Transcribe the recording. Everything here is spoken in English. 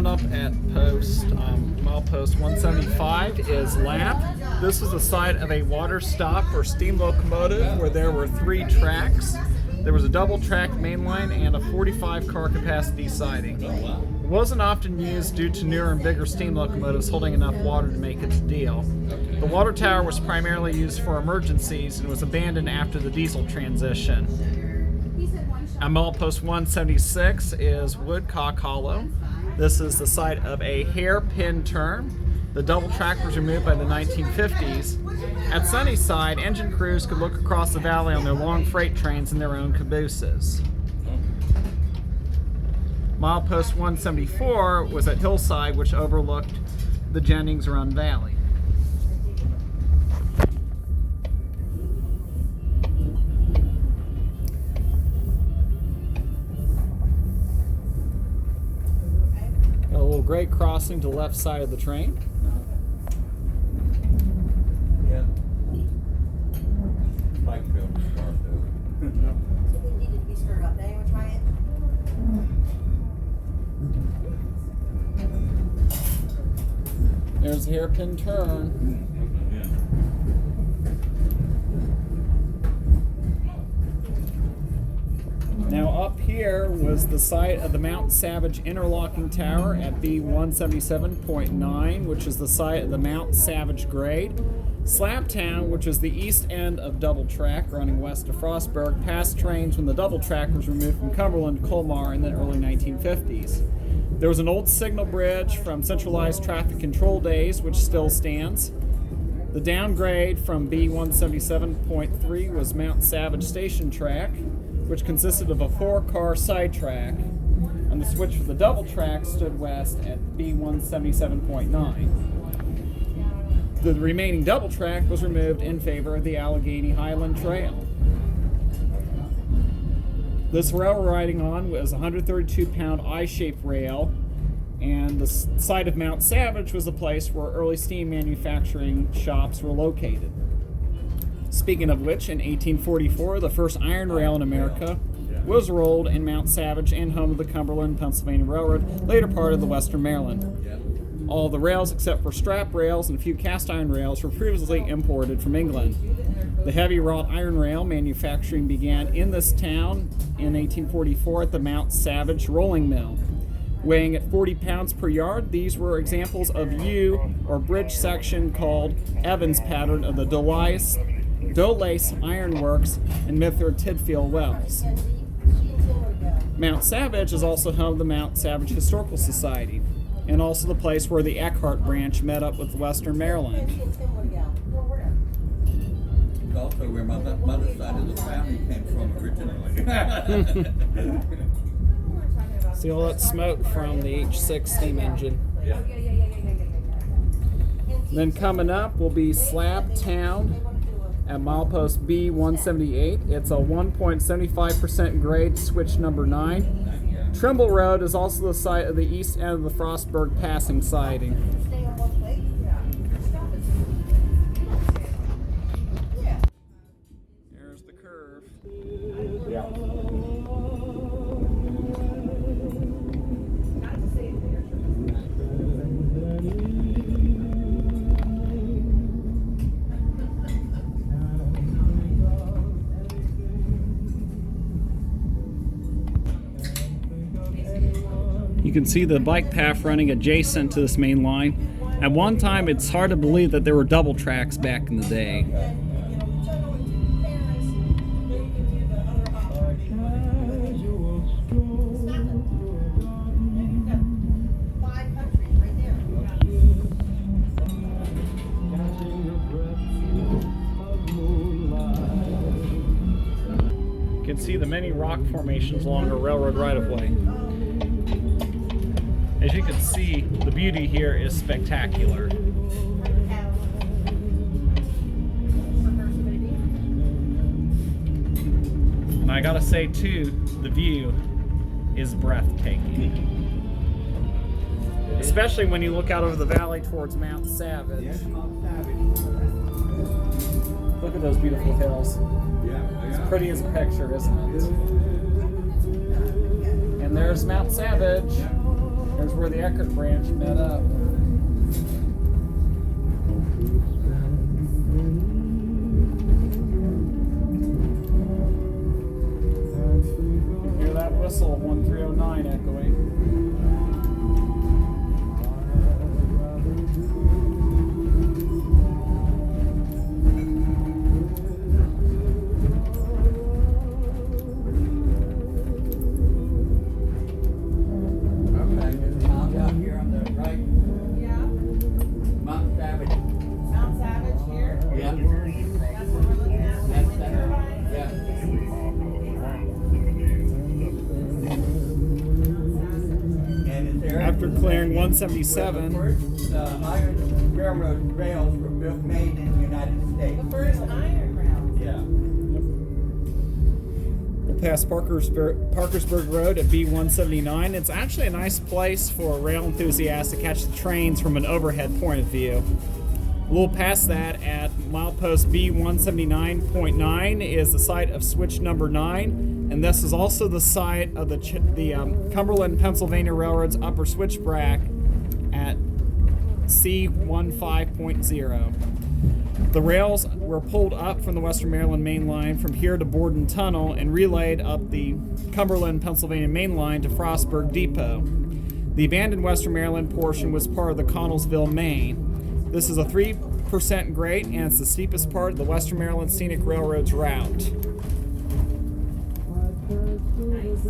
coming up at milepost 175 is Lap. This was the site of a water stop or steam locomotive where there were 3 tracks. There was a double track main line and a 45 car capacity siding. It wasn't often used due to newer and bigger steam locomotives holding enough water to make its deal. The water tower was primarily used for emergencies and was abandoned after the diesel transition. At milepost 176 is Woodcock Hollow. This is the site of a hairpin turn. The double track was removed by the 1950s. At Sunnyside, engine crews could look across the valley on their long freight trains in their own cabooses. Milepost 174 was at Hillside, which overlooked the Jennings Run Valley. Got a little grade crossing to the left side of the train. Yeah. Bike trail to start though. So it needed to be stirred up. Did anyone try it? There's the hairpin turn. Now up here was the site of the Mount Savage interlocking tower at B177.9, which is the site of the Mount Savage grade. Slabtown, which is the east end of double track running west of Frostburg, passed trains when the double track was removed from Cumberland to Colmar in the early 1950s. There was an old signal bridge from centralized traffic control days, which still stands. The downgrade from B177.3 was Mount Savage Station track, which consisted of a 4-car sidetrack, and the switch for the double track stood west at B177.9. The remaining double track was removed in favor of the Allegheny Highland Trail. This rail we're riding on was a 132-pound I-shaped rail, and the site of Mount Savage was the place where early steam manufacturing shops were located. Speaking of which, in 1844, the first iron rail in America was rolled in Mount Savage and home of the Cumberland, Pennsylvania Railroad, later part of the Western Maryland. All the rails except for strap rails and a few cast iron rails were previously imported from England. The heavy wrought iron rail manufacturing began in this town in 1844 at the Mount Savage Rolling Mill. Weighing at 40 pounds per yard, these were examples of U or bridge section called Evans pattern of the Dolace Iron Works and Mitford Tidfield Wells. Mount Savage is also home to the Mount Savage Historical Society, and also the place where the Eckhart branch met up with Western Maryland. It's also where my mother's side of the family came from originally. See all that smoke from the H6 steam engine. Yeah. Then coming up will be Slabtown at milepost B178. It's a 1.75% grade, switch number 9. Trimble Road is also the site of the east end of the Frostburg passing siding. There's the curve. Yeah. You can see the bike path running adjacent to this main line. At one time, it's hard to believe that there were double tracks back in the day. You can see the many rock formations along the railroad right-of-way. As you can see, the beauty here is spectacular. And I gotta say too, the view is breathtaking. Especially when you look out over the valley towards Mount Savage. Look at those beautiful hills. It's pretty as a picture, isn't it? And there's Mount Savage. There's Here's where the Eckert branch met up. Hear that whistle, 1309 echoing. Out here on the right, Yeah. Mount Savage. Mount Savage here. Yeah. That's what we're looking at. That's Wind turbines. Yeah. And it's there. After clearing 177. Where the first iron railroad rails were built, made in the United States. The first iron rail. Yeah. We'll pass Parkersburg Road at B179. It's actually a nice place for rail enthusiasts to catch the trains from an overhead point of view. We'll pass that at milepost B179.9 is the site of switch number 9, and this is also the site of the Cumberland, Pennsylvania Railroad's upper switchback at C15.0. The rails were pulled up from the Western Maryland Main Line from here to Borden Tunnel and relayed up the Cumberland, Pennsylvania Main Line to Frostburg Depot. The abandoned Western Maryland portion was part of the Connellsville, Maine. This is a 3% grade and it's the steepest part of the Western Maryland Scenic Railroad's route. Nice.